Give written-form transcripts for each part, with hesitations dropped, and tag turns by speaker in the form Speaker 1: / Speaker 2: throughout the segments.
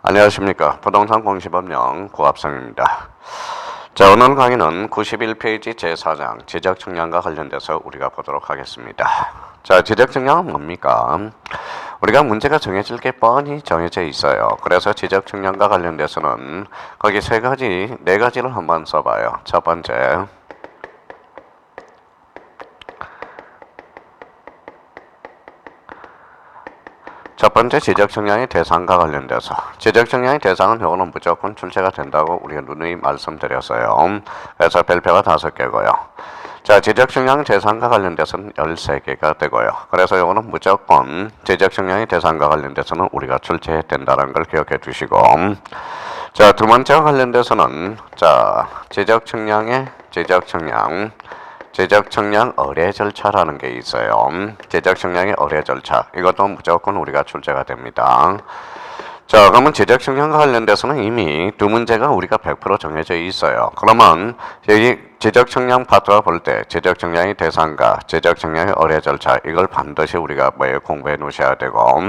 Speaker 1: 안녕하십니까. 부동산 공시법령 고합성입니다. 자, 오늘 강의는 91페이지 제4장 지적청량과 관련돼서 우리가 보도록 하겠습니다. 자, 지적청량은 뭡니까? 우리가 문제가 정해질 게 뻔히 정해져 있어요. 그래서 지적청량과 관련돼서는 거기 네 가지를 한번 써봐요. 첫 번째, 지적청량의 대상과 관련돼서 지적청량의 대상은 요거는 무조건 출제가 된다고 우리가 누누이 말씀드렸어요. 그래서 별표가 5개고요. 자, 지적청량 대상과 관련돼서는 13개가 되고요. 그래서 요거는 무조건 지적청량의 대상과 관련돼서는 우리가 출제해야 된다는 걸 기억해 주시고, 자, 두 번째와 관련돼서는 자, 지적청량 의뢰 절차라는 게 있어요. 지적청량의 의뢰 절차. 이것도 무조건 우리가 출제가 됩니다. 자, 그러면 지적청량과 관련돼서는 이미 두 문제가 우리가 100% 정해져 있어요. 그러면 여기 지적청량 파트와 볼 때 지적청량의 대상과 지적청량의 의뢰 절차 이걸 반드시 우리가 공부해 놓으셔야 되고,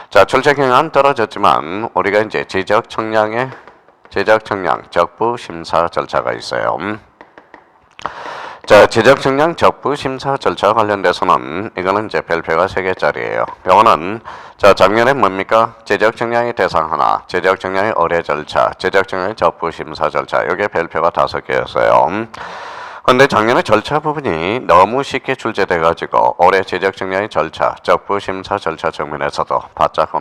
Speaker 1: 자, 출제 경향은 떨어졌지만 우리가 이제 지적청량 적부 심사 절차가 있어요. 자, 지적청량 적부 심사 절차와 관련돼서는 이거는 이제 별표가 3개짜리예요. 이거는 자, 작년에 뭡니까? 지적청량의 대상 하나, 지적청량의 의뢰 절차, 지적청량의 적부 심사 절차. 이게 별표가 5개였어요. 근데 작년에 절차 부분이 너무 쉽게 출제돼가지고 올해 지적청량의 절차, 적부 심사 절차 측면에서도 바짝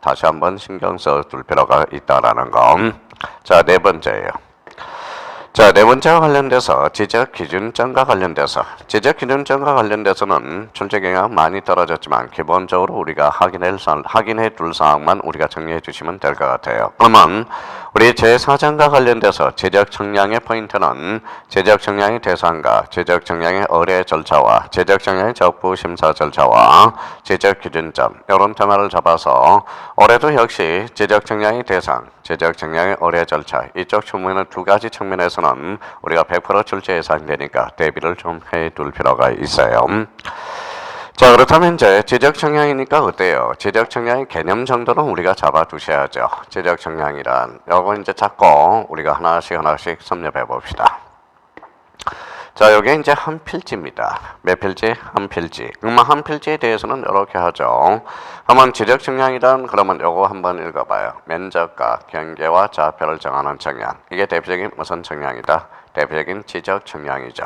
Speaker 1: 다시 한번 신경 써둘 필요가 있다라는 거. 자, 네 번째예요. 자, 네 번째와 관련돼서 지적기준점과 관련돼서는 출제 경향 많이 떨어졌지만 기본적으로 우리가 확인해 둘 사항만 우리가 정리해 주시면 될 것 같아요. 그러면 우리 제4장과 관련돼서 지적청량의 포인트는 지적청량의 대상과 지적청량의 의뢰 절차와 지적청량의 적부 심사 절차와 지적기준점 이런 테마를 잡아서 올해도 역시 지적청량의 대상, 지적청량의 의뢰 절차 이쪽 측면은 두 가지 측면에서는 우리가 100% 출제 예상되니까 대비를 좀 해둘 필요가 있어요. 자, 그렇다면 이제 지적청량이니까 어때요? 지적청량의 개념 정도는 우리가 잡아두셔야죠. 지적청량이란 요거 이제 잡고 우리가 하나씩 섭렵해 봅시다. 자, 요게 이제 한 필지입니다. 몇 필지? 한 필지. 그러면 한 필지에 대해서는 이렇게 하죠. 한번 지적청량이란 그러면 요거 한번 읽어봐요. 면적과 경계와 좌표를 정하는 청량. 이게 대표적인 무슨 청량이다? 대표적인 지적청량이죠.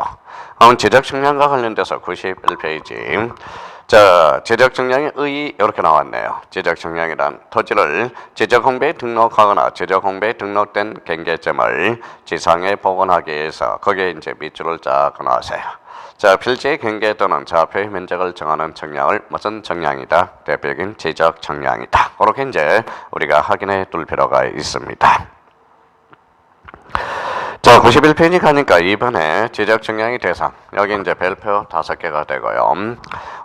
Speaker 1: 그럼 지적청량과 관련돼서 91페이지. 자, 지적청량의 의의 이렇게 나왔네요. 지적청량이란 토지를 지적홍보에 등록하거나 지적홍보에 등록된 경계점을 지상에 복원하기 위해서 거기에 이제 밑줄을 쫙 그어놓으세요. 자, 필지의 경계 또는 좌표의 면적을 정하는 청량을 무슨 청량이다? 대표적인 지적청량이다. 그렇게 이제 우리가 확인해 둘 필요가 있습니다. 자, 91페이지 가니까 이번에 지적청량의 대상 여기 이제 별표 5개가 되고요.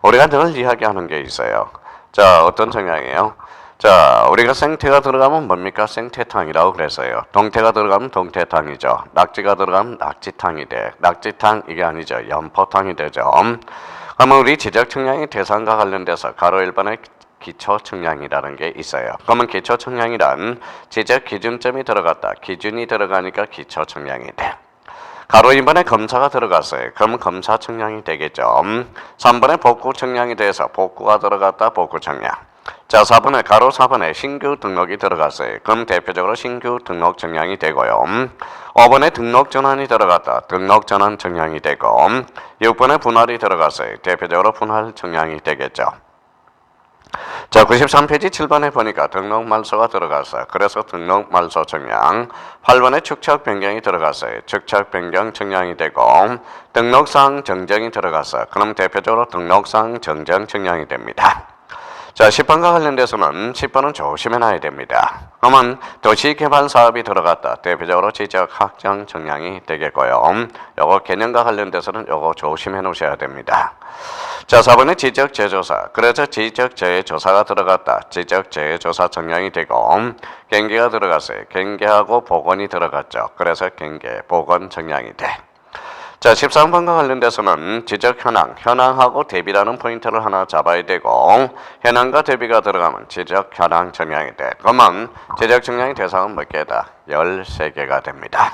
Speaker 1: 우리가 늘 이야기하는 게 있어요. 자, 어떤 청량이에요? 자, 우리가 생태가 들어가면 뭡니까? 생태탕이라고 그랬어요. 동태가 들어가면 동태탕이죠. 낙지가 들어가면 낙지탕이 돼. 낙지탕 이게 아니죠. 연포탕이 되죠. 그러면 우리 지적청량의 대상과 관련돼서 가로 1번에 기초청량이라는 게 있어요. 그러면 기초청량이란 지적 기준점이 들어갔다. 기준이 들어가니까 기초청량이 돼. 가로 2번에 검사가 들어갔어요. 그러면 검사청량이 되겠죠. 3번에 복구청량이 돼서 복구가 들어갔다. 복구청량. 자, 가로 4번에 신규 등록이 들어갔어요. 그럼 대표적으로 신규 등록 청량이 되고요. 5번에 등록 전환이 들어갔다. 등록 전환 청량이 되고 6번에 분할이 들어갔어요. 대표적으로 분할 청량이 되겠죠. 자, 93페이지 7번에 보니까 등록 말소가 들어갔어요. 그래서 등록 말소 청량. 8번에 축척 변경이 들어갔어요. 축척 변경 청량이 되고 등록상 정정이 들어갔어요. 그럼 대표적으로 등록상 정정 청량이 됩니다. 자, 10번과 관련돼서는 10번은 조심해놔야 됩니다. 그러면 도시개발 사업이 들어갔다. 대표적으로 지적확정 청량이 되겠고요. 요거 개념과 관련돼서는 요거 조심해 놓으셔야 됩니다. 자, 4번에 지적재조사. 그래서 지적재조사가 들어갔다. 지적재조사 청량이 되고 경계가 들어갔어요. 경계하고 복원이 들어갔죠. 그래서 경계, 복원 청량이 돼. 자, 13번과 관련돼서는 지적 현황, 현황하고 대비라는 포인트를 하나 잡아야 되고 현황과 대비가 들어가면 지적 현황 정량이 돼. 그러면 지적 정량의 대상은 몇 개다? 13개가 됩니다.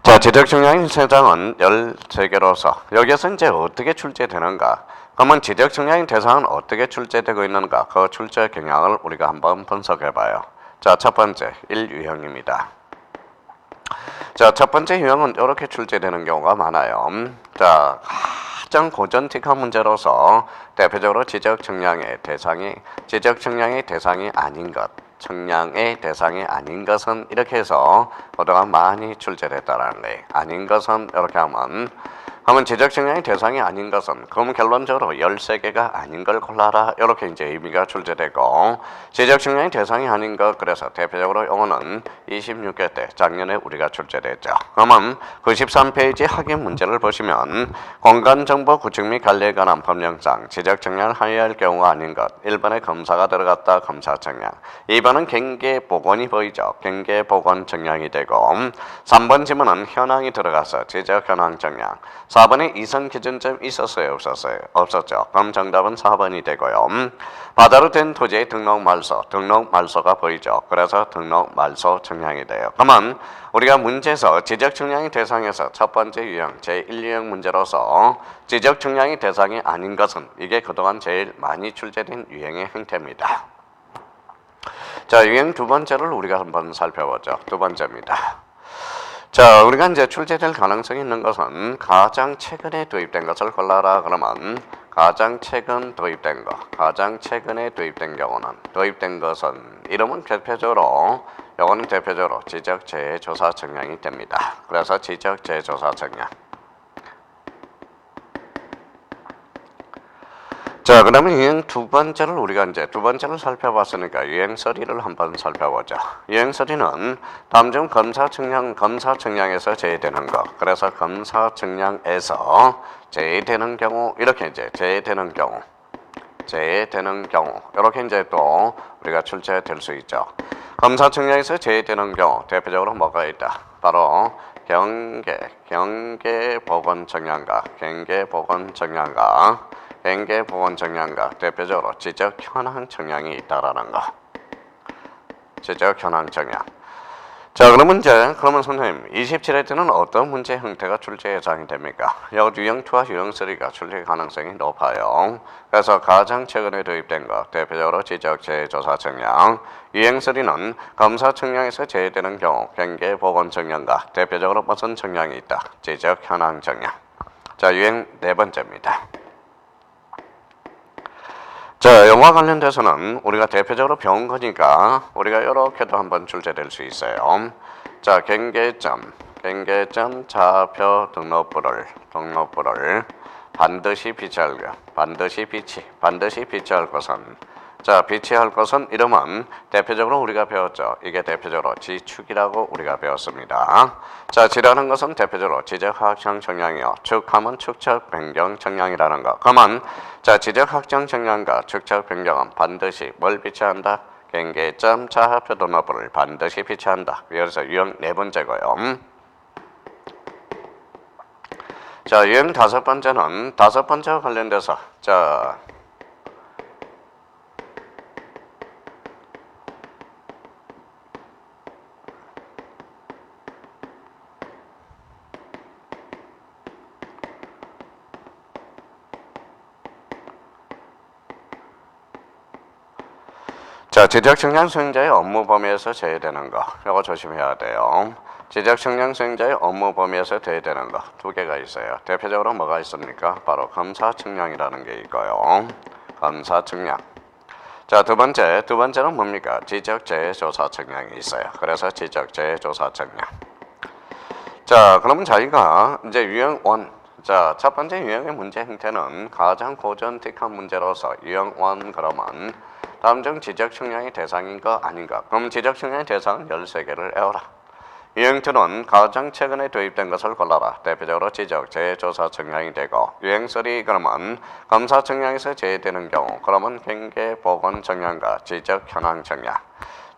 Speaker 1: 자, 지적 정량의 대상은 13개로서 여기서 이제 어떻게 출제되는가? 그러면 지적 정량의 대상은 어떻게 출제되고 있는가? 그 출제 경향을 우리가 한번 분석해 봐요. 자, 첫 번째 1유형입니다. 자, 첫 번째 유형은 이렇게 출제되는 경우가 많아요. 자, 가장 고전틱한 문제로서 대표적으로 지적 정량의 대상이 아닌 것, 정량의 대상이 아닌 것은 이렇게 해서 그동안 많이 출제됐다라는 거예요. 아닌 것은 이렇게 하면 지적 정량의 대상이 아닌 것은 그럼 결론적으로 13개가 아닌 걸 골라라 이렇게 이제 의미가 출제되고 지적 정량의 대상이 아닌 것 그래서 대표적으로 이거는 26개 때 작년에 우리가 출제됐죠. 그러면 93페이지 확인 문제를 보시면 공간정보 구축 및 관리에 관한 법령상 지적 정량을 하여야 할 경우가 아닌 것 1번에 검사가 들어갔다 검사 정량 2번은 경계 복원이 보이죠. 경계 복원 정량이 되고 3번 지문은 현황이 들어가서 지적 현황 정량 4번에 이성 기준점 있었어요? 없었어요? 없었죠. 그럼 정답은 4번이 되고요. 바다로 된 토지의 등록 말소가 보이죠. 그래서 등록 말소 정량이 돼요. 그러면 우리가 문제에서 지적 정량의 대상에서 첫 번째 유형 제1유형 문제로서 지적 정량의 대상이 아닌 것은 이게 그동안 제일 많이 출제된 유형의 형태입니다. 자, 유형 두 번째를 우리가 한번 살펴보죠. 두 번째입니다. 자, 우리가 이제 출제될 가능성이 있는 것은 가장 최근에 도입된 것을 골라라 그러면 가장 최근에 도입된 경우는 도입된 것은 이름은 대표적으로 요거는 대표적으로 지적재해조사 정량이 됩니다. 그래서 지적재해조사 정량. 자, 그러면 유형 두 번째를 우리가 이제 두 번째를 살펴봤으니까 유형 서리를 한번 살펴보자. 유형 서리는 다음 중 검사 정량에서 제외되는 거. 그래서 검사 정량에서 제외되는 경우 이렇게 이제 제외되는 경우 이렇게 이제 또 우리가 출제될 수 있죠. 검사 정량에서 제외되는 경우 대표적으로 뭐가 있다? 바로 경계 보건 정량과 경계 보건 정량과 대표적으로 지적 현황 정량이 있다라는 거. 지적 현황 정량. 자, 그러면 선생님 27회 때는 어떤 문제 형태가 출제 예상이 됩니까? 유형 2와 유형 3가 출제 가능성이 높아요. 그래서 가장 최근에 도입된 거 대표적으로 지적 재해조사 정량. 유형 3는 검사 정량에서 제외되는 경우 경계 보건 정량과 대표적으로 무슨 정량이 있다? 지적 현황 정량. 자, 유형 네 번째입니다. 자, 영화 관련돼서는 우리가 대표적으로 배운 거니까 우리가 이렇게도 한번 출제될 수 있어요. 자, 경계점 좌표 등록부를 반드시 비치할 것은 자, 비치할 것은 이름은 대표적으로 우리가 배웠죠. 이게 대표적으로 지축이라고 우리가 배웠습니다. 자, 지라는 것은 대표적으로 지적학정 정량이요. 축하면 축척 변경 정량이라는 거. 그러면 자, 지적학정 정량과 축척 변경은 반드시 뭘 비치한다? 경계점 좌표 등록부를 반드시 비치한다. 그래서 유형 네 번째고요. 자, 유형 다섯 번째는 다섯 번째와 관련돼서 자, 지적 정량 수행자의 업무 범위에서 제외되는 거. 이거 조심해야 돼요. 지적 정량 수행자의 업무 범위에서 제외되는 거 두 개가 있어요. 대표적으로 뭐가 있습니까? 바로 검사 측량이라는 게 있고요. 검사 측량. 자, 두 번째는 뭡니까? 지적 재해조사 측량이 있어요. 그래서 지적 재해조사 측량. 자, 그러면 저희가 이제 유형 1. 자, 첫 번째 유형의 문제 형태는 가장 고전틱한 문제로서 유형 1 그러면 다음 중 지적 측량의 대상인 거 아닌가? 그럼 지적 측량의 대상은 13개를 외워라. 유형 2는 가장 최근에 도입된 것을 골라라. 대표적으로 지적 재해조사 측량이 되고 유형 3 그러면 검사 측량에서 제외되는 경우 그러면 경계 보건 측량과 지적 현황 측량.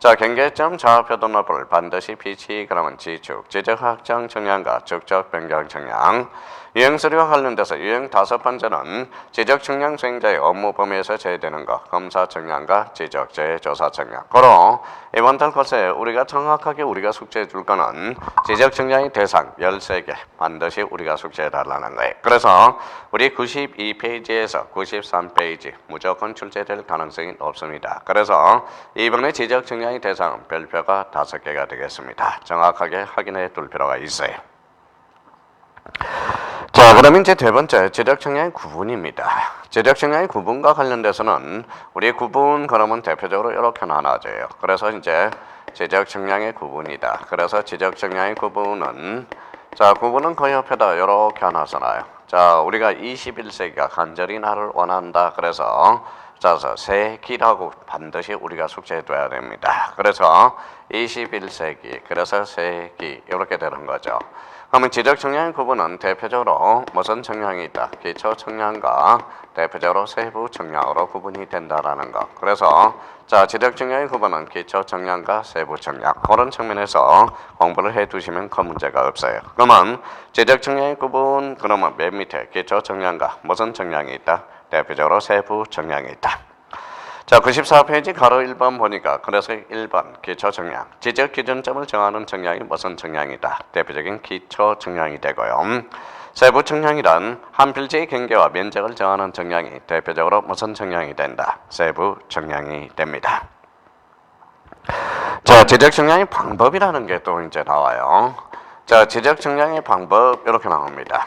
Speaker 1: 자, 경계점 좌표 등록부를 반드시 비치 그러면 지축, 지적 확정 청량과 적적 변경 청량. 유형 서류와 관련돼서 유형 5번째는 지적 청량 수행자의 업무 범위에서 제외되는 것, 검사 청량과 지적 재조사 청량. 고로 이번 달 것에 우리가 정확하게 우리가 숙제해 줄 거는 지적 청량의 대상 13개 반드시 우리가 숙제해 달라는 거예요. 그래서 우리 92페이지에서 93페이지 무조건 출제될 가능성이 높습니다. 그래서 이번에 지적 청량의 대상은 별표가 5개가 되겠습니다. 정확하게 확인해 둘 필요가 있어요. 자, 그러면 이제 두 번째 지적 청량의 구분입니다. 지적 청량의 구분과 관련돼서는 우리 구분 그러면 대표적으로 이렇게 나눠져요. 그래서 이제 지적 청량의 구분이다. 그래서 지적 청량의 구분은 자, 구분은 그 옆에다 이렇게 하나 써놔요. 자, 우리가 21세기가 간절히 나를 원한다. 그래서 자, 세기라고 반드시 우리가 숙제해둬야 됩니다. 그래서 21세기, 그래서 세기 이렇게 되는 거죠. 그러면 지적 청량의 구분은 대표적으로 무슨 청량이 있다? 기초 청량과 대표적으로 세부 청량으로 구분이 된다라는 것. 그래서 자, 지적 청량의 구분은 기초 청량과 세부 청량 그런 측면에서 공부를 해두시면 큰 문제가 없어요. 그러면 지적 청량의 구분 그러면 맨 밑에 기초 청량과 무슨 청량이 있다? 대표적으로 세부 청량이 있다. 자, 94페이지 가로 1번 보니까 그래서 1번 기초 청량, 지적 기준점을 정하는 청량이 무슨 청량이다? 대표적인 기초 청량이 되고요. 세부 청량이란 한 필지의 경계와 면적을 정하는 청량이 대표적으로 무슨 청량이 된다? 세부 청량이 됩니다. 자, 지적 청량의 방법이라는 게 또 이제 나와요. 자, 지적 청량의 방법 이렇게 나옵니다.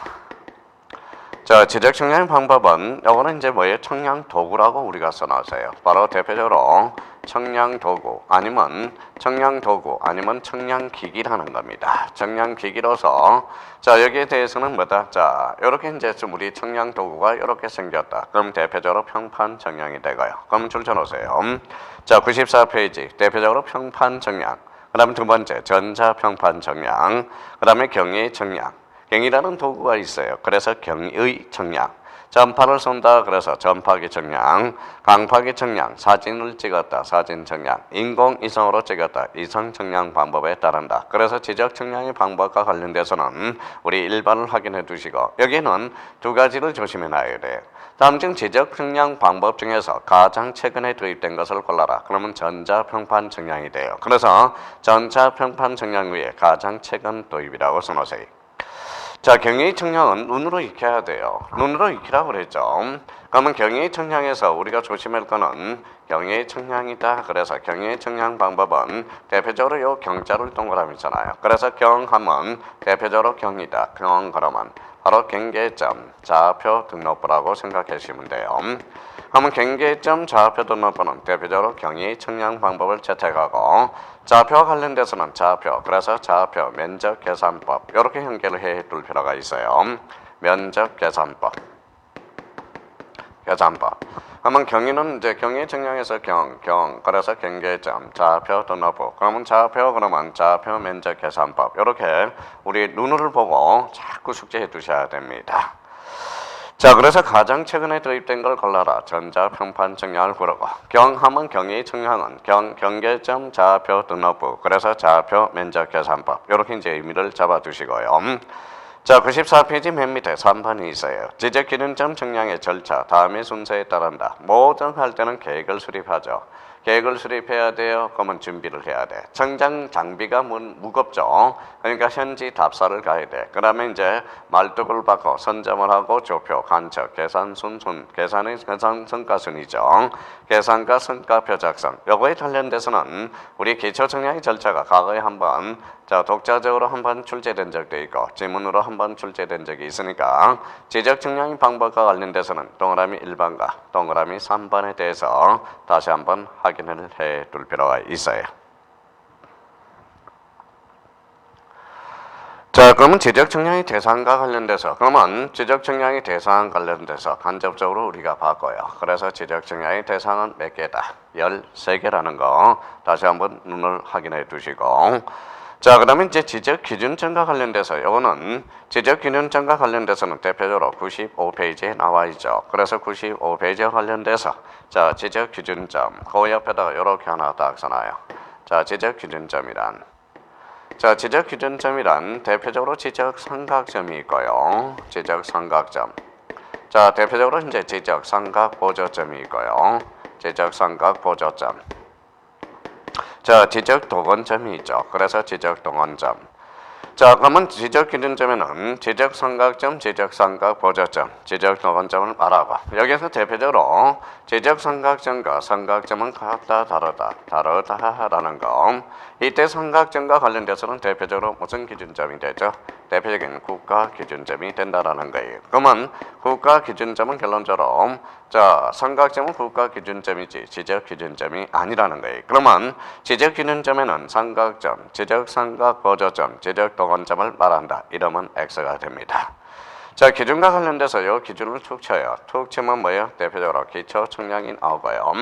Speaker 1: 자, 지적 청량 방법은 이거는 이제 뭐예요? 청량 도구라고 우리가 써놨어요. 바로 대표적으로 청량 도구 아니면 청량 기기라는 겁니다. 청량 기기로서 자, 여기에 대해서는 뭐다? 자, 이렇게 이제 좀 우리 청량 도구가 이렇게 생겼다. 그럼 대표적으로 평판 청량이 되고요. 그럼 줄쳐놓으세요. 자, 94페이지 대표적으로 평판 청량. 그다음 두 번째 전자 평판 청량. 그다음에 경의 청량. 경이라는 도구가 있어요. 그래서 경의 청량. 전파를 쏜다. 그래서 전파기 청량. 강파기 청량. 사진을 찍었다. 사진 청량. 인공 이성으로 찍었다. 이성 청량 방법에 따른다. 그래서 지적 청량의 방법과 관련돼서는 우리 1번을 확인해 두시고 여기는 두 가지를 조심해 놔야 돼요. 다음 중 지적 청량 방법 중에서 가장 최근에 도입된 것을 골라라. 그러면 전자평판 청량이 돼요. 그래서 전자평판 청량 위에 가장 최근 도입이라고 써놓으세요. 자, 경의 청량은 눈으로 익혀야 돼요. 눈으로 익히라고 그랬죠. 그러면 경의 청량에서 우리가 조심할 거는 경의 청량이다. 그래서 경의 청량 방법은 대표적으로 요 경자를 동그라미 있잖아요. 그래서 경하면 대표적으로 경이다. 경 그러면 바로 경계점 좌표 등록부라고 생각하시면 돼요. 그러면 경계점 좌표 등록부는 대표적으로 경의 청량 방법을 채택하고 좌표와 관련돼서는 좌표, 그래서 좌표 면적 계산법 이렇게 연결을 해둘 필요가 있어요. 면적 계산법. 그러면 경위는 이제 경위 청량에서 그래서 경계점 좌표 등록부. 그러면 좌표 면적 계산법 이렇게 우리 눈을 보고 자꾸 숙제해 두셔야 됩니다. 자, 그래서 가장 최근에 도입된 걸 골라라. 전자평판 청량을 고르고 경하면 경의 청량은 경계점 좌표 등록부. 그래서 좌표 면적 계산법 이렇게 이제 의미를 잡아두시고요. 자, 94페이지 맨 밑에 3번이 있어요. 지적 기준점 청량의 절차 다음의 순서에 따른다. 뭐든 할 때는 계획을 수립하죠. 계획을 수립해야 돼요. 그러면 준비를 해야 돼. 청장 장비가 무겁죠. 그러니까 현지 답사를 가야 돼. 그 다음에 이제 말뚝을 받고 선점을 하고 조표, 간척, 계산 순순, 계산 성과 순이죠. 계산과 성과표 작성. 요거에 관련돼서는 우리 기초 청량의 절차가 과거에 한번 자, 독자적으로 한번 출제된 적도 있고 지문으로 한번 출제된 적이 있으니까 지적 청량의 방법과 관련돼서는 동그라미 1번과 동그라미 3번에 대해서 다시 한번 확인을 해 둘 필요가 있어요. 자, 그러면 지적 청량의 대상과 관련돼서 그러면 지적 청량의 대상 관련돼서 간접적으로 우리가 봤고요. 그래서 지적 청량의 대상은 몇 개다? 13개라는 거 다시 한번 눈을 확인해 두시고 자, 그 다음에 이제 지적 기준점과 관련돼서 이거는 지적 기준점과 관련돼서는 대표적으로 95페이지에 나와 있죠. 그래서 95페이지에 관련돼서 자, 지적 기준점 그 옆에다가 이렇게 하나 딱 써놔요. 자, 지적 기준점이란. 자, 지적 기준점이란 대표적으로 지적 삼각점이 있고요. 지적 삼각점. 자, 대표적으로 이제 지적 삼각 보조점이 있고요. 지적 삼각 보조점. 자, 지적 도건점이 있죠. 그래서 지적 도건점. 자, 그러면 지적 기준점에는 지적 삼각점, 지적 삼각 보조점, 지적 도건점을 말하고 여기서 대표적으로 지적 삼각점과 삼각점은 같다, 다르다라는 거. 이때 삼각점과 관련돼서는 대표적으로 무슨 기준점이 되죠? 대표적인 국가 기준점이 된다라는 거예요. 그러면 국가 기준점은 결론적으로 자, 삼각점은 국가 기준점이지 지적 기준점이 아니라는 거예요. 그러면 지적 기준점에는 삼각점, 지적 삼각 보조점, 지적 도건점을 말한다. 이러면 X가 됩니다. 자, 기준과 관련돼서 이 기준을 툭 쳐요. 툭 치면 뭐예요? 대표적으로 기초 측량이 나오고요.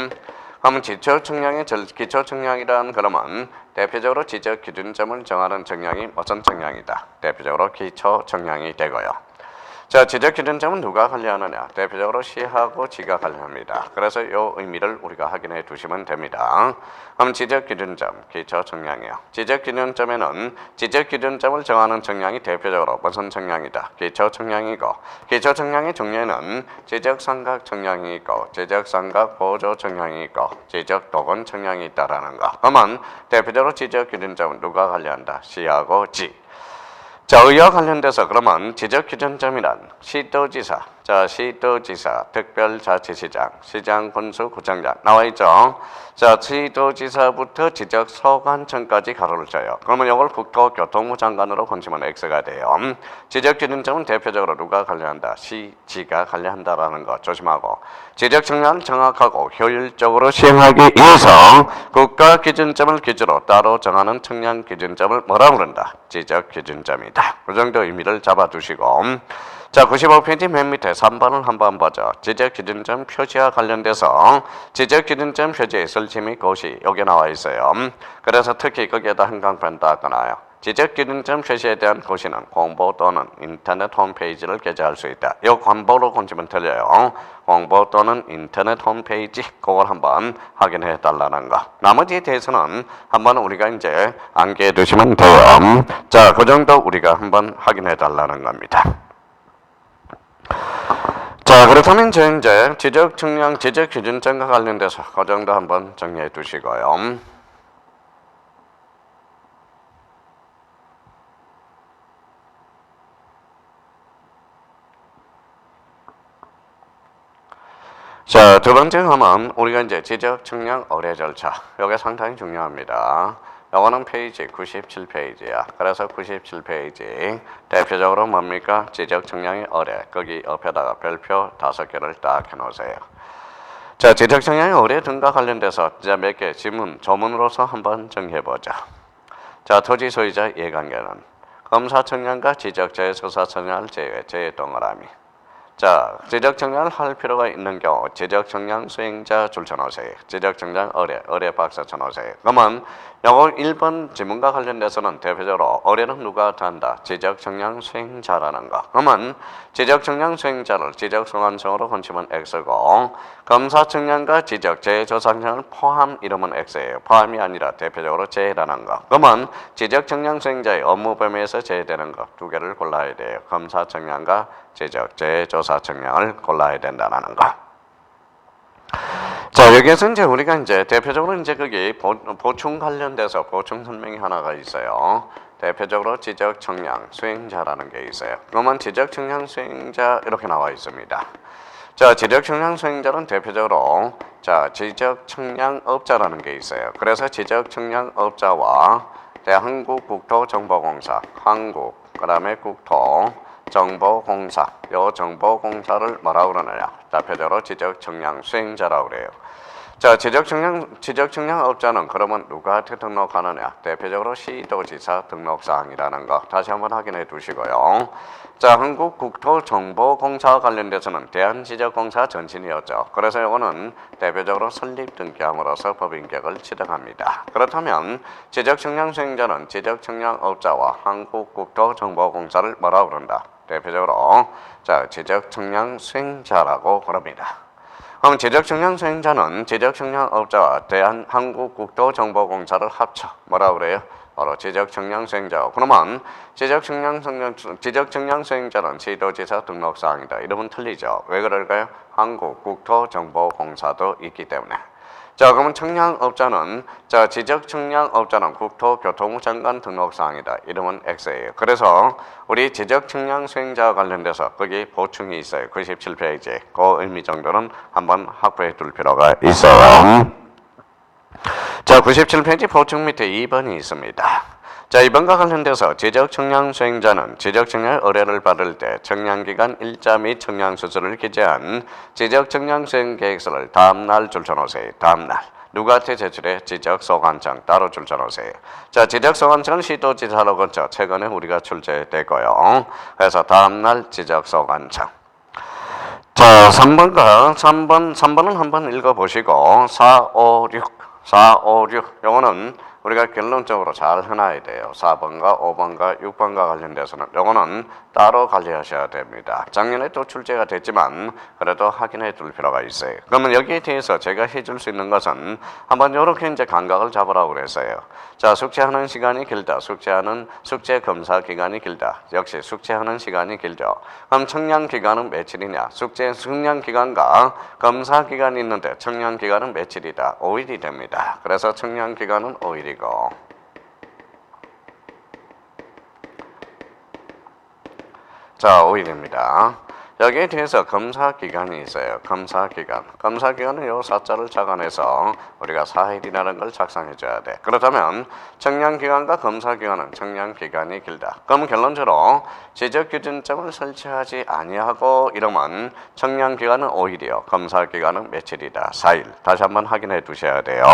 Speaker 1: 그러면 기초 측량이란 그러면 대표적으로 지적 기준점을 정하는 측량이 무슨 측량이다? 대표적으로 기초 측량이 되고요. 자, 지적 기준점은 누가 관리하느냐? 대표적으로 시하고 지가 관리합니다. 그래서 이 의미를 우리가 확인해 두시면 됩니다. 그럼 지적 기준점, 기초 측량이요. 지적 기준점에는 지적 기준점을 정하는 측량이 대표적으로 무슨 측량이다? 기초 측량이고, 기초 측량의 종류에는 지적 삼각 측량이 있고, 지적 삼각 보조 측량이 있고, 지적 도건 측량이 있다라는 거. 그러면 대표적으로 지적 기준점은 누가 관리한다? 시하고 지. 자, 의와 관련돼서 그러면 지적 기준점이란 시도지사, 자, 시도지사, 특별자치시장, 시장, 군수, 구청장 나와 있죠. 자, 시도지사부터 지적 소관청까지 가로를 쳐요. 그러면 이걸 국토교통부 장관으로 건치면 X가 돼요. 지적 기준점은 대표적으로 누가 관리한다? 지가 관리한다라는 거 조심하고 지적 측량을 정확하고 효율적으로 시행하기 위해서 국가 기준점을 기준으로 따로 정하는 측량 기준점을 뭐라 부른다? 지적 기준점이다. 그 정도 의미를 잡아두시고 자, 95페이지 맨 밑에 3번을 한번 보죠. 지적 기준점 표시와 관련돼서 지적 기준점 표지의 설치 및 고시 여기 나와 있어요. 그래서 특히 거기에다 한강변 닦아놔요. 지적 기준점 표시에 대한 고시는 공보 또는 인터넷 홈페이지를 게재할 수 있다. 이 공보로 건지면 틀려요. 공보 또는 인터넷 홈페이지 그걸 한번 확인해 달라는 거. 나머지에 대해서는 한번 우리가 이제 암기해 두시면 돼요. 자, 그 정도 우리가 한번 확인해 달라는 겁니다. 자, 그렇다면 이제 지적 측량, 지적 기준점과 관련돼서 그 정도 한번 정리해 두시고요. 자, 두 번째 하면 우리가 이제 지적 측량 의뢰 절차. 이게 상당히 중요합니다. 요거는 페이지 97페이지야. 그래서 97페이지 대표적으로 뭡니까? 지적 측량의 의뢰. 거기 옆에다가 별표 5개를 딱 해놓으세요. 자, 지적 측량의 의뢰 등과 관련돼서 이제 몇 개 지문, 조문으로서 한번 정리해보자. 자, 토지 소유자 이해관계는 검사 측량과 지적 재조사 측량을 제외, 제외 동그라미. 자, 지적 측량을 할 필요가 있는 경우 지적 측량 수행자 줄 쳐놓으세요. 지적 측량 의뢰 박스 쳐놓으세요. 그러면 요거 1번 지문과 관련돼서는 대표적으로 의뢰는 누가 한다? 지적 측량 수행자라는 거. 그러면 지적 측량 수행자를 지적 소관청으로 건치면 X고 검사 측량과 지적 재조사 측량을 포함 이러면 X예요. 포함이 아니라 대표적으로 제외라는 거. 그러면 지적 측량 수행자의 업무 범위에서 제외되는 거 두 개를 골라야 돼요. 검사 측량과 지적 재조사 측량을 골라야 된다는 거. 자, 여기에서 이제 우리가 이제 대표적으로 이제 거기 보충 관련돼서 보충 설명이 하나가 있어요. 대표적으로 지적 측량 수행자라는 게 있어요. 그러면 지적 측량 수행자 이렇게 나와 있습니다. 자, 지적 측량 수행자는 대표적으로 자, 지적 측량업자라는 게 있어요. 그래서 지적 측량업자와 대한국국토정보공사, 한국, 그다음에 국토정보공사, 요 정보공사를 뭐라고 그러느냐? 대표적으로 지적 측량 수행자라고 그래요. 자, 지적 측량업자는 그러면 누구한테 등록하느냐? 대표적으로 시도지사 등록사항이라는 거 다시 한번 확인해 두시고요. 자, 한국국토정보공사와 관련돼서는 대한지적공사 전신이었죠. 그래서 이거는 대표적으로 설립 등기함으로써 법인격을 취득합니다. 그렇다면 지적 측량 수행자는 지적 측량업자와 한국국토정보공사를 뭐라고 그런다? 대표적으로 자, 지적 측량 수행자라고 그럽니다. 그럼 지적청량 수행자는 지적청량업자와 대한한국국토정보공사를 합쳐 뭐라 그래요? 바로 지적청량 수행자. 그러면 지적청량 수행자는 시도지사 등록사항이다. 이러면 틀리죠. 왜 그럴까요? 한국국토정보공사도 있기 때문에. 자, 그러면 청량업자는 지적청량업자는 국토교통부 장관 등록사항이다. 이름은 X예요. 그래서 우리 지적청량 수행자와 관련돼서 거기 보충이 있어요. 97페이지. 그 의미 정도는 한번 확보해 둘 필요가 있어요. 자, 97페이지 보충 밑에 2번이 있습니다. 자, 이번과 관련돼서 지적청량 수행자는 지적청량 의뢰를 받을 때 청량기간 일자 및 청량수수를 기재한 지적청량 수행 계획서를 다음날 줄쳐놓으세요. 다음날. 누구한테 제출해? 지적소관청 따로 줄쳐놓으세요. 자, 지적소관청은 시도지사로 거쳐 최근에 우리가 출제됐고요. 그래서 다음날 지적소관청. 자, 3번은 한번 읽어보시고 4, 5, 6 요거는 우리가 결론적으로 잘 해놔야 돼요. 4번과 5번과 6번과 관련돼서는 요거는 따로 관리하셔야 됩니다. 작년에 또 출제가 됐지만 그래도 확인해 둘 필요가 있어요. 그러면 여기에 대해서 제가 해줄 수 있는 것은 한번 이렇게 이제 감각을 잡으라고 그랬어요. 자, 숙제하는 시간이 길다. 숙제 검사 기간이 길다. 역시 숙제하는 시간이 길죠. 그럼 청량 기간은 며칠이냐? 청량 기간과 검사 기간이 있는데 청량 기간은 며칠이다? 5일이 됩니다. 그래서 청량 기간은 5일이고. 자, 5일입니다. 여기에 대해서 검사기간이 있어요. 검사기간은 요 4자를 착안해서 우리가 4일이라는 걸 작성해줘야 돼. 그렇다면 청량기간과 검사기간은 청량기간이 길다. 그럼 결론적으로 지적기준점을 설치하지 아니하고 이러면 청량기간은 5일이요. 검사기간은 며칠이다? 4일. 다시 한번 확인해 두셔야 돼요.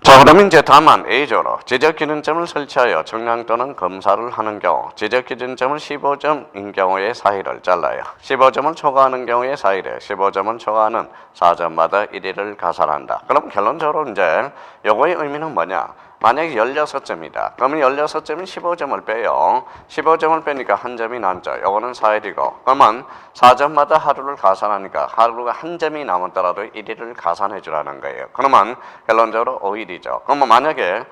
Speaker 1: 자, 그러면 이제 다만 A조로 지적기준점을 설치하여 청량 또는 검사를 하는 경우 지적기준점을 15점인 경우에 4일을 잘라요. 15점을 초과하는 경우에 4일에 15점을 초과하는 4점마다 1일을 가산한다. 그럼 결론적으로 이제 요거의 의미는 뭐냐? 만약에 16점이다. 그러면 16점이 15점을 빼요. 15점을 빼니까 한 점이 남죠. 요거는 4일이고. 그러면 4점마다 하루를 가산하니까 하루가 한 점이 남았더라도 1일을 가산해 주라는 거예요. 그러면 결론적으로 5일이죠. 그러면 만약에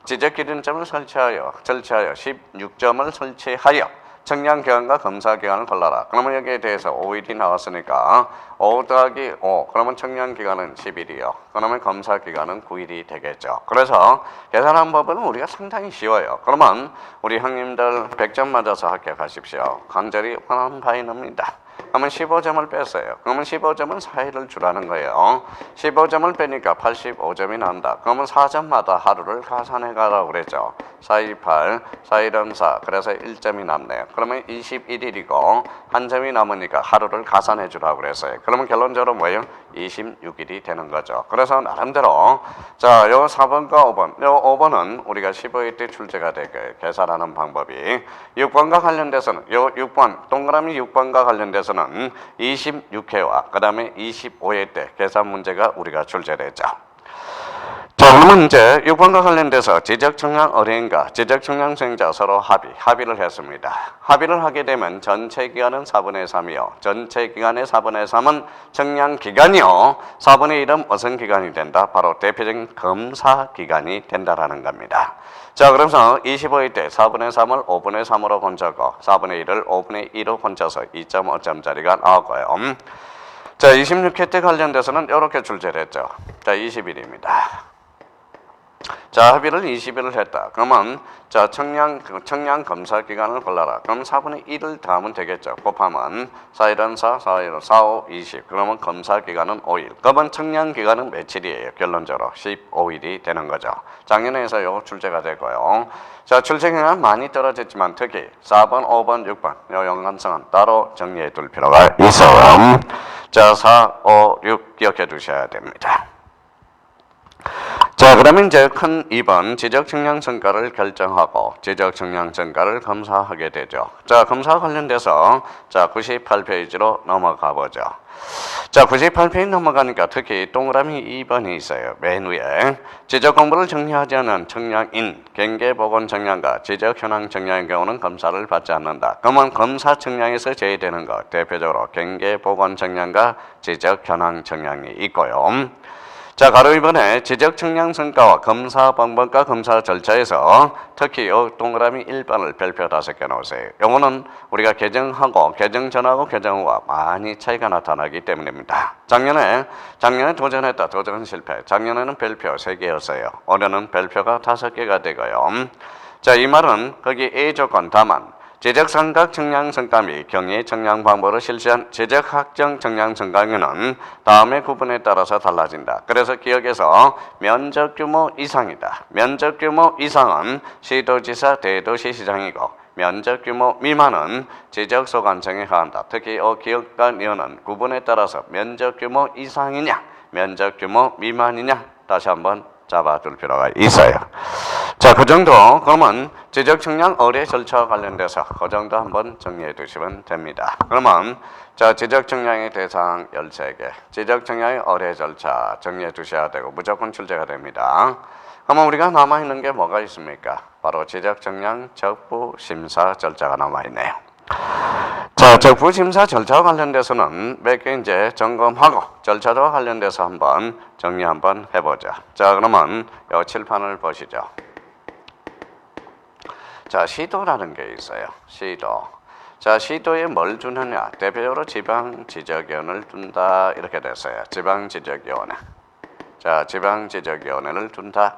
Speaker 1: 지적기준점을 설치하여 16점을 설치하여 청량기간과 검사기간을 골라라. 그러면 여기에 대해서 5일이 나왔으니까 5 더하기 5 그러면 청량기간은 10일이요. 그러면 검사기간은 9일이 되겠죠. 그래서 계산한 법은 우리가 상당히 쉬워요. 그러면 우리 형님들 100점 맞아서 합격하십시오. 간절히 원하는 바입니다. 그러면 15점을 뺐어요. 그러면 15점은 4일을 주라는 거예요. 15점을 빼니까 85점이 난다. 그러면 4점마다 하루를 가산해 가라고 그랬죠. 4, 2, 8, 4, 1은 4. 그래서 1점이 남네요. 그러면 21일이고 한 점이 남으니까 하루를 가산해 주라고 그랬어요. 그러면 결론적으로 뭐예요? 26일이 되는 거죠. 그래서 나름대로 자, 요 4번과 5번. 요 5번은 우리가 15일 때 출제가 되게 계산하는 방법이 6번과 관련돼서는 요 6번 동그라미 6번과 관련돼서는 26회와 그 다음에 25회 때 계산 문제가 우리가 출제됐죠. 자, 그러면 이제 6번과 관련돼서 지적청량 의뢰인과 지적청량 수행자 서로 합의를 했습니다. 합의를 하게 되면 전체 기간은 4분의 3이요. 전체 기간의 4분의 3은 청량 기간이요. 4분의 1은 무슨 기간이 된다? 바로 대표적인 검사 기간이 된다라는 겁니다. 자, 그래서 25일 때 4분의 3을 5분의 3으로 건져고 4분의 1을 5분의 2로 건져서 2.5점짜리가 나오고요. 자, 26회 때 관련돼서는 이렇게 출제를 했죠. 자, 20일입니다. 자, 합의를 20일을 했다. 그러면 자, 청량 검사 기간을 골라라. 그럼 4분의 1을 더하면 되겠죠. 곱하면 4일은 4, 4일은 4, 5, 20. 그러면 검사 기간은 5일. 그러면 청량 기간은 며칠이에요? 결론적으로 15일이 되는 거죠. 작년에 해서 요 출제가 되고요. 자, 출제 기간 많이 떨어졌지만 특히 4번, 5번, 6번 요 연관성은 따로 정리해 둘 필요가 있어요. 자, 4, 5, 6 기억해 두셔야 됩니다. 자, 그럼 그러면 이제 큰 2번 지적 측량 성과를 결정하고 지적 측량 성과를 검사하게 되죠. 자, 검사 관련돼서 자, 98페이지로 넘어가 보죠. 자, 98페이지 넘어가니까 특히 동그라미 2번이 있어요. 맨 위에 지적 공부를 정리하지 않은 측량인, 경계보건 측량과 지적 현황 측량의 경우는 검사를 받지 않는다. 그러면 검사 측량에서 제외되는 것, 대표적으로 경계보건 측량과 지적 현황 측량이 있고요. 자, 가로 2번에 지적 측량 성과와 검사 방법과 검사 절차에서 특히 이 동그라미 1번을 별표 5개 놓으세요. 요거는 우리가 개정하고 개정 전하고 개정 후와 많이 차이가 나타나기 때문입니다. 작년에 도전했다. 도전 실패. 작년에는 별표 3개였어요. 올해는 별표가 5개가 되고요. 자, 이 말은 거기 A 조건 다만 지적 삼각 측량 성과 및 경외 측량 방법으로 실시한 지적 확정 측량 성과는 다음의 구분에 따라서 달라진다. 그래서 기억에서 면적 규모 이상이다. 면적 규모 이상은 시도지사, 대도시 시장이고 면적 규모 미만은 지적 소관청에 해한다. 특히 기억과 니은은 구분에 따라서 면적 규모 이상이냐, 면적 규모 미만이냐 다시 한번 잡아둘 필요가 있어요. 자, 그 정도. 그러면 지적 측량 의뢰 절차와 관련돼서 그 정도 한번 정리해 두시면 됩니다. 그러면 자, 지적 측량의 대상 13개, 지적 측량의 의뢰 절차 정리해 두셔야 되고 무조건 출제가 됩니다. 그러면 우리가 남아 있는 게 뭐가 있습니까? 바로 지적 측량 적부 심사 절차가 남아 있네요. 자, 적부 심사 절차와 관련돼서는 몇 개 이제 점검하고 절차와 관련돼서 한번 정리 한번 해보죠. 자, 그러면 이 칠판을 보시죠. 자, 시도라는 게 있어요. 시도. 자, 시도에 뭘 두느냐? 대표적으로 지방지적위원회를 둔다 이렇게 됐어요. 지방지적위원회. 자, 지방지적위원회를 둔다.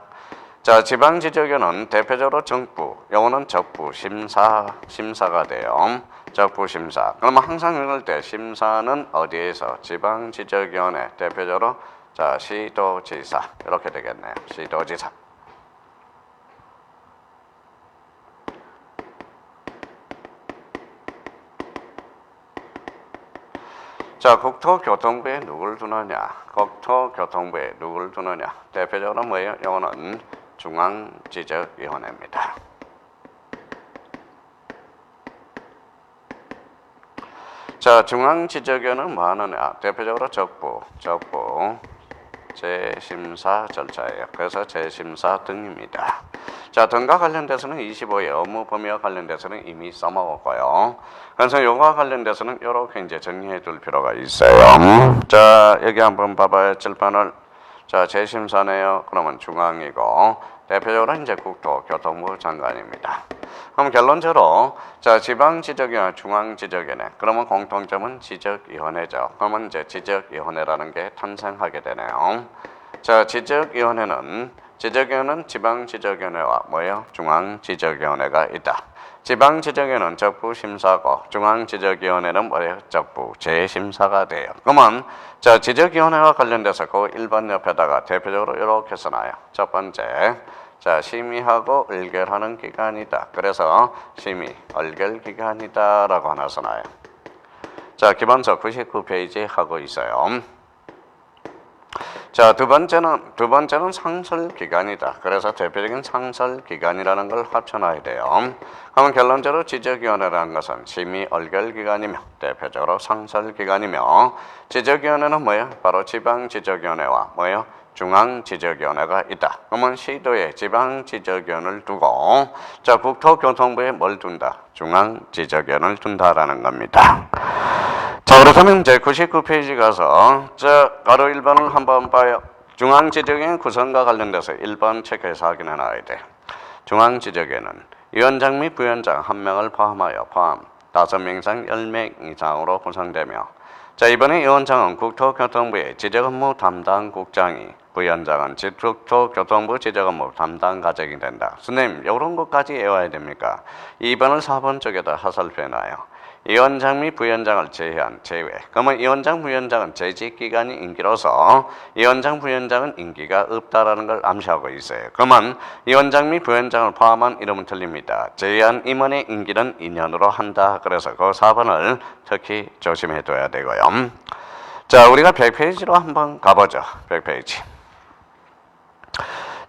Speaker 1: 자, 지방지적위원회는 대표적으로 정부, 요거는 적부 심사가 돼요. 적부 심사. 그러면 항상 이럴 때 심사는 어디에서? 지방지적위원회 대표적으로 자, 시도지사 이렇게 되겠네요. 시도지사. 자, 국토교통부에 누굴 두느냐? 국토교통부에 누굴 두느냐? 대표적으로 뭐예요? 이거는 중앙지적위원회입니다. 자, 중앙지적위원회는 뭐 하느냐? 대표적으로 적부 재심사 절차예요. 그래서 재심사 등입니다. 자, 등과 관련돼서는 25의 업무 범위와 관련돼서는 이미 써먹었고요. 그래서 요거와 관련돼서는 이렇게 이제 정리해 둘 필요가 있어요. 자, 여기 한번 봐봐요. 칠판을. 자, 재심사네요. 그러면 중앙이고 대표적으로 이제 국토교통부 장관입니다. 그럼 결론적으로 자, 지방지적위원회, 중앙지적위원회. 그러면 공통점은 지적위원회죠. 그러면 이제 지적위원회라는 게 탄생하게 되네요. 자, 지적위원회는 지방지적위원회와 뭐예요? 중앙지적위원회가 있다. 지방지적위원회는 적부심사고 중앙지적위원회는 뭐예요? 적부 재심사가 돼요. 그러면 자, 지적위원회와 관련돼서 그 1번 옆에다가 대표적으로 이렇게 써놔요. 첫 번째, 자, 심의하고 의결하는 기관이다. 그래서 심의, 의결 기관이다라고 하나 써놔요. 자, 기본서 99페이지 하고 있어요. 자, 두 번째는 상설기관이다. 그래서 대표적인 상설기관이라는 걸 합쳐놔야 돼요. 그러면 결론적으로 지적위원회라는 것은 심의 의결기관이며 대표적으로 상설기관이며 지적위원회는 뭐예요? 바로 지방지적위원회와 뭐예요? 중앙지적위원회가 있다. 그러면 시도에 지방지적위원회를 두고 자, 국토교통부에 뭘 둔다? 중앙지적위원회를 둔다라는 겁니다. 자, 그렇다면 이제 99페이지 가서 자, 가로 1번을 한번 봐요. 중앙지적위원회 구성과 관련돼서 1번 체크해서 확인해 놔야 돼. 중앙지적위원회는 위원장 및 부위원장 1명을 포함하여 5명 이상 10명 이상으로 구성되며 자, 이번에 위원장은 국토교통부의 지적업무 담당 국장이 부위원장은 국토교통부 지적업무 담당 과장이 된다. 선생님, 이런 것까지 외워야 됩니까? 2번을 4번 쪽에다 하살표 놔요. 위원장 및 부위원장을 제외. 그러면 위원장, 부위원장은 재직기간이 임기로서 위원장, 부위원장은 임기가 없다라는 걸 암시하고 있어요. 그러면 위원장 및 부위원장을 포함한 이름은 틀립니다. 제외한 임원의 임기는 2년으로 한다. 그래서 그 4번을 특히 조심해 둬야 되고요. 자, 우리가 100페이지로 한번 가보죠. 100페이지.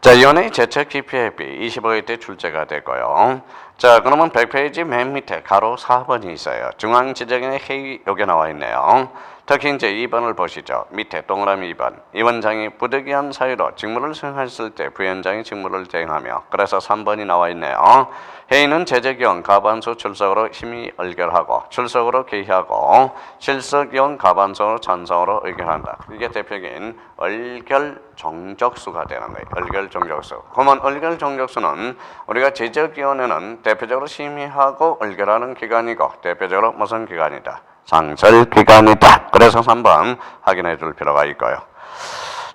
Speaker 1: 자, 이혼의 재책 기피회비 25일 때 출제가 되고요. 자, 그러면 100페이지 맨 밑에 가로 4번이 있어요. 중앙지적인의 회의 여기 나와 있네요. 특히 이제 2번을 보시죠. 밑에 동그라미 2번. 위원장이 부득이한 사유로 직무를 수행했을 때 부위원장이 직무를 대행하며 그래서 3번이 나와 있네요. 회의는 재적위원 과반수 출석으로 심의 의결하고 출석으로 개의하고 실석위원 과반수로 찬성으로 의결한다. 이게 대표적인 의결 종족수가 되는 거예요. 의결 종족수. 그러면 의결 종족수는 우리가 재적위원회는 대표적으로 심의하고 의결하는 기관이고 대표적으로 무슨 기관이다? 상설기관이다. 그래서 3번 확인해 줄 필요가 있고요.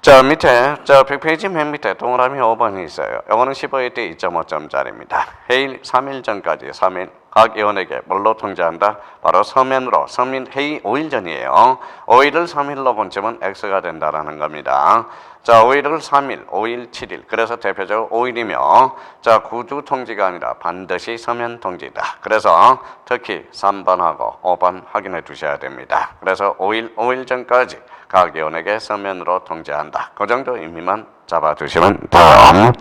Speaker 1: 자, 밑에 100페이지 맨 밑에 동그라미 5번이 있어요. 이거는 15회 때 2.5점짜리입니다. 회의 3일 전까지 3일 각 위원에게 뭘로 통지한다? 바로 서면으로. 서면 회의 5일 전이에요. 5일을 3일로 본치면 X가 된다라는 겁니다. 자, 5일을 3일, 5일, 7일. 그래서 대표적으로 5일이며 자, 구두 통지가 아니라 반드시 서면 통지다. 그래서 특히 3번하고 5번 확인해 두셔야 됩니다. 그래서 5일 전까지 각 위원에게 서면으로 통지한다. 그 정도 의미만 잡아두시면 돼요.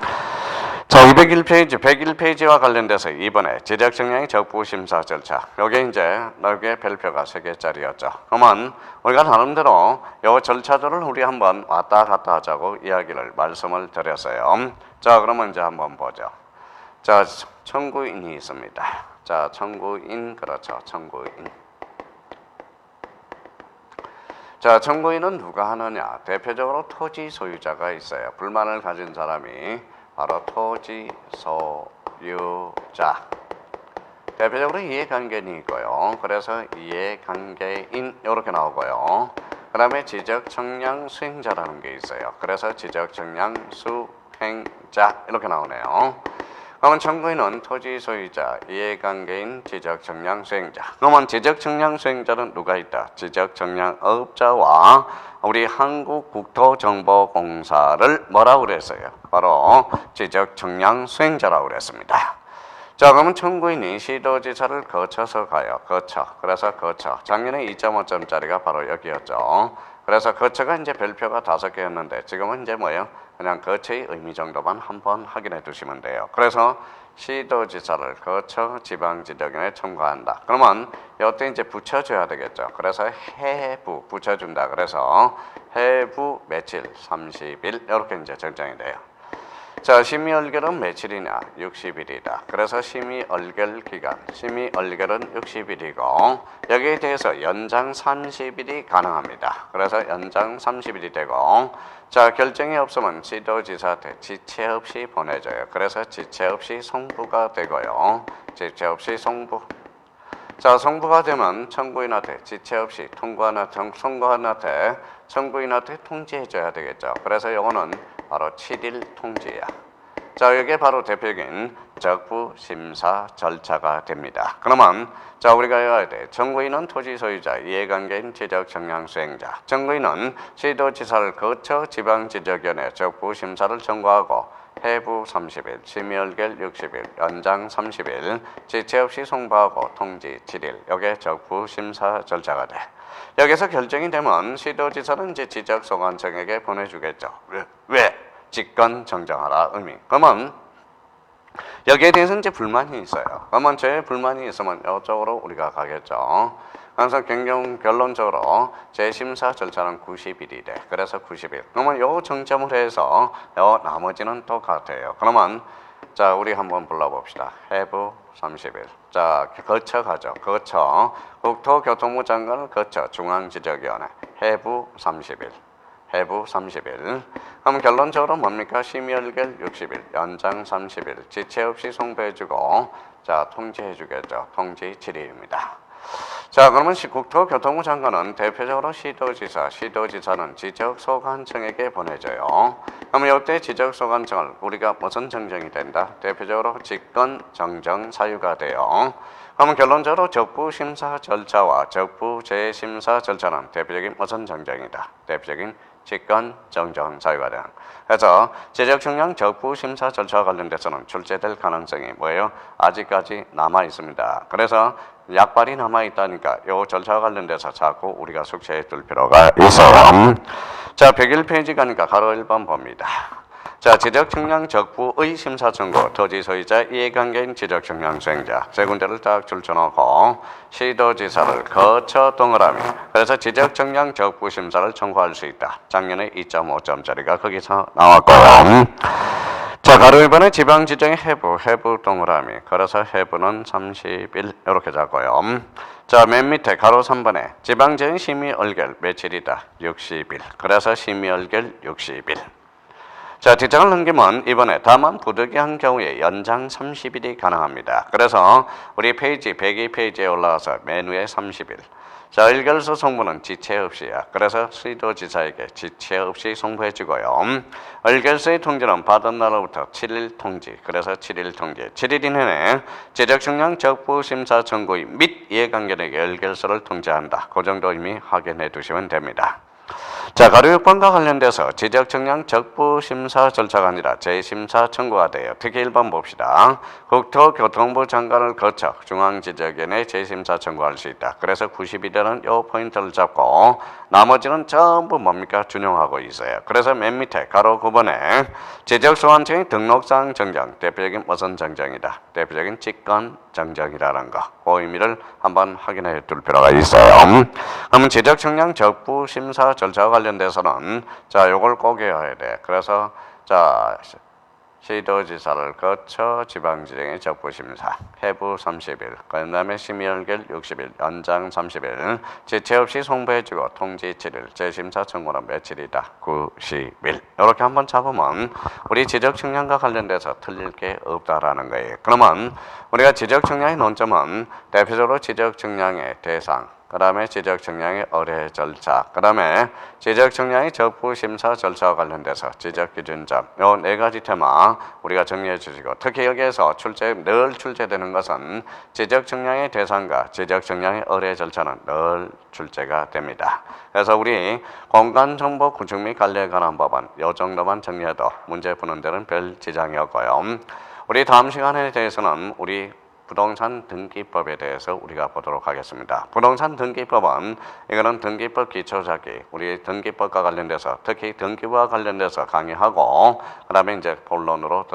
Speaker 1: 자, 201페이지, 101페이지와 관련돼서 이번에 제작 정량의 적부 심사 절차. 요게 이제 여기에 별표가 3개짜리였죠. 그러면 우리가 나름대로 요 절차들을 우리 한번 왔다 갔다 하자고 이야기를 말씀을 드렸어요. 자, 그러면 이제 한번 보죠. 자, 청구인이 있습니다. 자, 청구인, 그렇죠. 청구인. 자, 청구인은 누가 하느냐? 대표적으로 토지 소유자가 있어요. 불만을 가진 사람이 바로 토지 소유자. 대표적으로 이해관계인이 있고요. 그래서 이해관계인 이렇게 나오고요. 그 다음에 지적청량 수행자라는 게 있어요. 그래서 지적청량 수행자 이렇게 나오네요. 그러면 청구인은 토지 소유자, 이해관계인, 지적청량 수행자. 그러면 지적청량 수행자는 누가 있다? 지적청량업자와 우리 한국국토정보공사를 뭐라고 그랬어요? 바로 지적청량 수행자라고 그랬습니다. 자, 그러면 청구인이 시도지사를 거쳐서 가요. 그래서 거쳐. 작년에 2.5점짜리가 바로 여기였죠. 그래서 거쳐가 이제 별표가 5개였는데 지금은 이제 뭐예요? 그냥 거쳐의 의미 정도만 한번 확인해 두시면 돼요. 그래서 시도지사를 거쳐 지방지적위원회에 청구한다. 그러면 이때 이제 붙여줘야 되겠죠. 그래서 해부 붙여준다. 그래서 해부 며칠 30일 이렇게 이제 결정이 돼요. 자, 심의 의결은 며칠이냐? 60일이다. 그래서 심의 의결 기간, 심의 의결은 60일이고 여기에 대해서 연장 30일이 가능합니다. 그래서 연장 30일이 되고 자, 결정이 없으면 시도지사한테 지체 없이 보내줘요. 그래서 지체 없이 송부가 되고요. 지체 없이 송부. 자, 송부가 되면 청구인한테 지체 없이 청구인한테 통지해줘야 되겠죠. 그래서 이거는 바로 7일 통지야. 자, 이게 바로 대표적인 적부 심사 절차가 됩니다. 그러면 자, 우리가 해야 돼. 청구인은 토지 소유자, 이해관계인, 지적 청량 수행자. 청구인은 시도지사를 거쳐 지방지적위원회 적부 심사를 청구하고 해부 30일, 심의 의결 60일, 연장 30일, 지체 없이 송부하고 통지 7일. 이게 적부 심사 절차가 돼. 여기서 결정이 되면 시도지사는 이제 지적소관청에게 보내주겠죠. 왜? 직권 정정하라 의미. 그러면 여기에 대해서 이제 불만이 있어요. 그러면 제 불만이 있으면 이쪽으로 우리가 가겠죠. 그래서 결론적으로 재심사 절차는 90일이 돼. 그래서 90일. 그러면 요 정점을 해서 요 나머지는 똑같아요. 그러면 자, 우리 한번 불러봅시다. 해부 30일. 자, 거쳐 가죠. 거쳐. 국토교통부 장관을 거쳐 중앙지적위원회. 해부 30일. 해부 30일. 그럼 결론적으로 뭡니까? 심의 의결 60일, 연장 30일, 지체 없이 송부해주고 자, 통지해주겠죠. 통지 7일입니다. 자, 그러면 국토교통부 장관은 대표적으로 시도지사는 지적소관청에게 보내줘요. 그러면 이때 지적소관청을 우리가 무슨 정정이 된다? 대표적으로 직권 정정 사유가 돼요. 그러면 결론적으로 적부심사 절차와 적부재심사 절차는 대표적인 무슨 정정이다? 대표적인 직권 정정 사유가 되는. 그래서 지적청량 적부심사 절차와 관련돼서는 출제될 가능성이 뭐예요? 아직까지 남아 있습니다. 그래서 약발이 남아 있다니까 이 절차와 관련돼서 자꾸 우리가 숙지해 둘 필요가 있어요. 자, 101페이지 가니까 가로 1번 봅니다. 자, 지적측량 적부의 심사 청구, 토지 소유자 이해관계인 지적측량 수행자 세 군데를 딱 줄쳐놓고 시도지사를 거쳐 동그라미. 그래서 지적측량 적부 심사를 청구할 수 있다. 작년에 2.5점짜리가 거기서 나왔고요. 자, 가로 1번에 지방 지정의 해부 동그라미. 그래서 해부는 30일 이렇게 잡고요. 자, 맨 밑에 가로 3번에 지방 지정 심의 얼결 며칠이다. 60일. 그래서 심의 얼결 60일. 자, 뒷장을 넘기면 이번에 다만 부득이한 경우에 연장 30일이 가능합니다. 그래서 우리 페이지 102페이지에 올라와서 메뉴에 30일. 자, 일결서 송부는 지체 없이야. 그래서 시도지사에게 지체 없이 송부해 주고요. 일결서의 통지는 받은 날로부터 7일 통지. 그래서 7일 통지. 7일 이내에 지적측량 적부 심사 청구인 및 이해관계에게 일결서를 통지한다. 그 정도 이미 확인해 두시면 됩니다. 자, 가로 6번과 관련돼서 지적측량 적부 심사 절차가 아니라 재심사 청구가 돼요. 특히 1번 봅시다. 국토교통부 장관을 거쳐 중앙지적위원회 재심사 청구할 수 있다. 그래서 90일에는 이 포인트를 잡고 나머지는 전부 뭡니까? 준용하고 있어요. 그래서 맨 밑에 가로 9번에 지적소관청의 등록상 정정, 대표적인 무슨 정정이다. 대표적인 직권 정정이라는 거. 그 의미를 한번 확인해 둘 필요가 있어요. 그러면 지적측량 적부 심사 절차와 관련돼서는 자, 요걸 꼭 외워야 돼. 그래서 자, 시도지사를 거쳐 지방지정의 적부심사 해부 30일, 그 다음에 심의얼결 60일, 연장 30일, 지체 없이 송부해주고 통지 7일, 재심사 청구는 며칠이다. 90일. 이렇게 한번 잡으면 우리 지적측량과 관련돼서 틀릴 게 없다라는 거예요. 그러면 우리가 지적측량의 논점은 대표적으로 지적측량의 대상, 그 다음에 지적측량의 의뢰 절차, 그 다음에 지적측량의 적부심사 절차와 관련돼서 지적기준점, 요 네 가지 테마 우리가 정리해 주시고, 특히 여기에서 늘 출제되는 것은 지적측량의 대상과 지적측량의 의뢰 절차는 늘 출제가 됩니다. 그래서 우리 공간정보 구축 및 관리에 관한 법은 요 정도만 정리해도 문제 푸는 데는 별 지장이 없고요. 우리 다음 시간에 대해서는 우리 부동산 등기법에 대해서 우리가 보도록 하겠습니다. 부동산 등기법은 이거는 등기법 기초잡기, 우리 등기법과 관련돼서 특히 등기부와 관련돼서 강의하고 그 다음에 이제 본론으로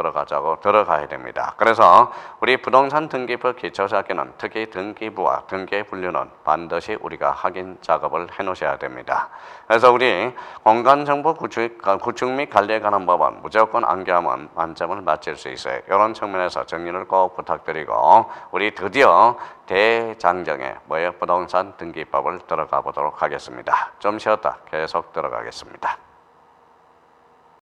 Speaker 1: 들어가야 됩니다. 그래서 우리 부동산 등기법 기초잡기는 특히 등기부와 등기의 분류는 반드시 우리가 확인 작업을 해 놓으셔야 됩니다. 그래서 우리 공간정보 구축 및 관리에 관한 법은 무조건 암기하면 만점을 맞출 수 있어요. 이런 측면에서 정리를 꼭 부탁드리고 우리 드디어 대장정에 부동산 등기법을 들어가 보도록 하겠습니다. 좀 쉬었다 계속 들어가겠습니다.